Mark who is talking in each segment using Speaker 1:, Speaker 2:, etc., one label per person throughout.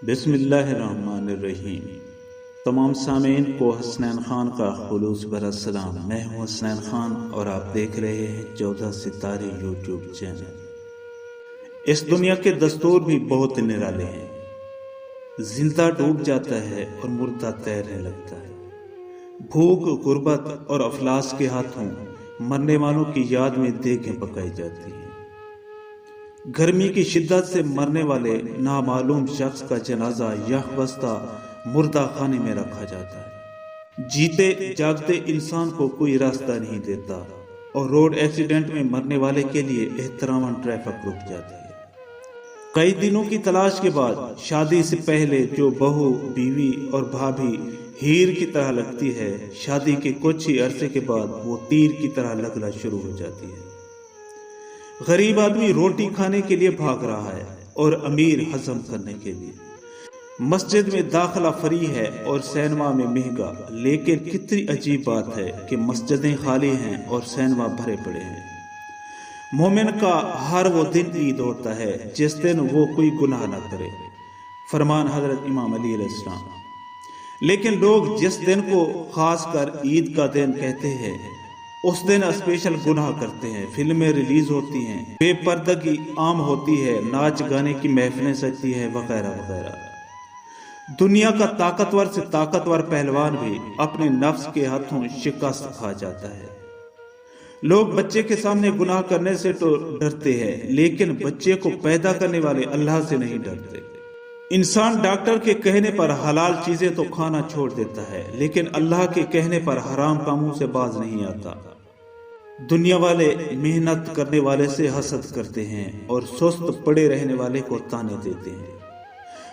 Speaker 1: بسم اللہ الرحمن الرحیم۔ تمام سامعین کو حسنین خان کا خلوص بھرا سلام۔ میں ہوں حسنین خان اور آپ دیکھ رہے ہیں 14 ستارے یوٹیوب چینل۔ اس دنیا کے دستور بھی بہت نرالے ہیں۔ زندہ ڈوب جاتا ہے اور مردہ تیرنے لگتا ہے۔ بھوک، غربت اور افلاس کے ہاتھوں مرنے والوں کی یاد میں دیگیں پکائی جاتی ہیں۔ گرمی کی شدت سے مرنے والے نامعلوم شخص کا جنازہ یک بستہ مردہ خانے میں رکھا جاتا ہے۔ جیتے جاگتے انسان کو کوئی راستہ نہیں دیتا اور روڈ ایکسیڈنٹ میں مرنے والے کے لیے احتراماً ٹریفک رک جاتی ہے۔ کئی دنوں کی تلاش کے بعد شادی سے پہلے جو بہو، بیوی اور بھابھی ہیر کی طرح لگتی ہے، شادی کے کچھ ہی عرصے کے بعد وہ تیر کی طرح لگنا شروع ہو جاتی ہے۔ غریب آدمی روٹی کھانے کے لیے بھاگ رہا ہے اور امیر ہضم کرنے کے لیے۔ مسجد میں داخلہ فری ہے اور سینما میں مہنگا، لیکن کتنی عجیب بات ہے کہ مسجدیں خالی ہیں اور سینما بھرے پڑے ہیں۔ مومن کا ہر وہ دن عید ہوتا ہے جس دن وہ کوئی گناہ نہ کرے، فرمان حضرت امام علی علیہ السلام۔ لیکن لوگ جس دن کو خاص کر عید کا دن کہتے ہیں، اس دن اسپیشل گناہ کرتے ہیں۔ فلمیں ریلیز ہوتی ہیں، بے پردگی عام ہوتی ہے، ناچ گانے کی محفلیں سجتی ہیں، وغیرہ وغیرہ۔ دنیا کا طاقتور سے طاقتور پہلوان بھی اپنے نفس کے ہاتھوں شکست کھا جاتا ہے۔ لوگ بچے کے سامنے گناہ کرنے سے تو ڈرتے ہیں، لیکن بچے کو پیدا کرنے والے اللہ سے نہیں ڈرتے۔ انسان ڈاکٹر کے کہنے پر حلال چیزیں تو کھانا چھوڑ دیتا ہے، لیکن اللہ کے کہنے پر حرام کاموں سے باز نہیں آتا۔ دنیا والے محنت کرنے والے سے حسد کرتے ہیں اور سست پڑے رہنے والے کو تانے دیتے ہیں۔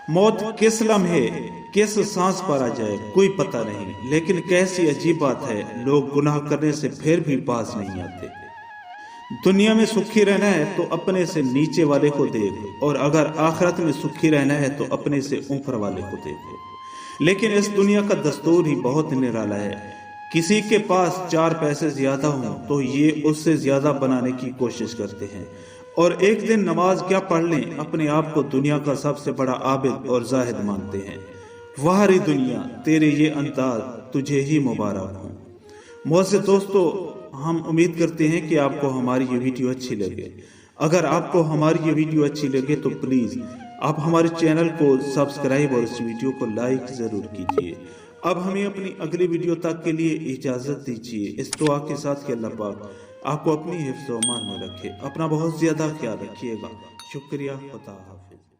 Speaker 1: موت کس لمحے، کس سانس پر آ جائے کوئی پتہ نہیں، لیکن کیسی عجیب بات ہے، لوگ گناہ کرنے سے پھر بھی باز نہیں آتے۔ دنیا میں سکھی رہنا ہے تو اپنے سے نیچے والے کو دیکھ، اور اگر آخرت میں سکھی رہنا ہے تو اپنے سے اوپر والے کو دیکھو۔ لیکن اس دنیا کا دستور ہی بہت نرالا ہے۔ کسی کے پاس 4 پیسے زیادہ ہوں تو یہ اس سے زیادہ بنانے کی کوشش کرتے ہیں، اور ایک دن نماز کیا پڑھ لیں اپنے آپ کو دنیا کا سب سے بڑا عابد اور زاہد مانتے ہیں۔ واہ ری دنیا، تیرے یہ انداز تجھے ہی مبارک ہوں۔ معزز دوستو، ہم امید کرتے ہیں کہ آپ کو ہماری یہ ویڈیو اچھی لگے۔ اگر آپ کو ہماری یہ ویڈیو اچھی لگے تو پلیز آپ ہمارے چینل کو سبسکرائب اور اس ویڈیو کو لائک ضرور کیجیے۔ اب ہمیں اپنی اگلی ویڈیو تک کے لیے اجازت دیجیے، اس دعا کے ساتھ کہ اللہ پاک آپ کو اپنی حفظ و امان میں رکھے۔ اپنا بہت زیادہ خیال رکھیے گا۔ شکریہ، خدا حافظ۔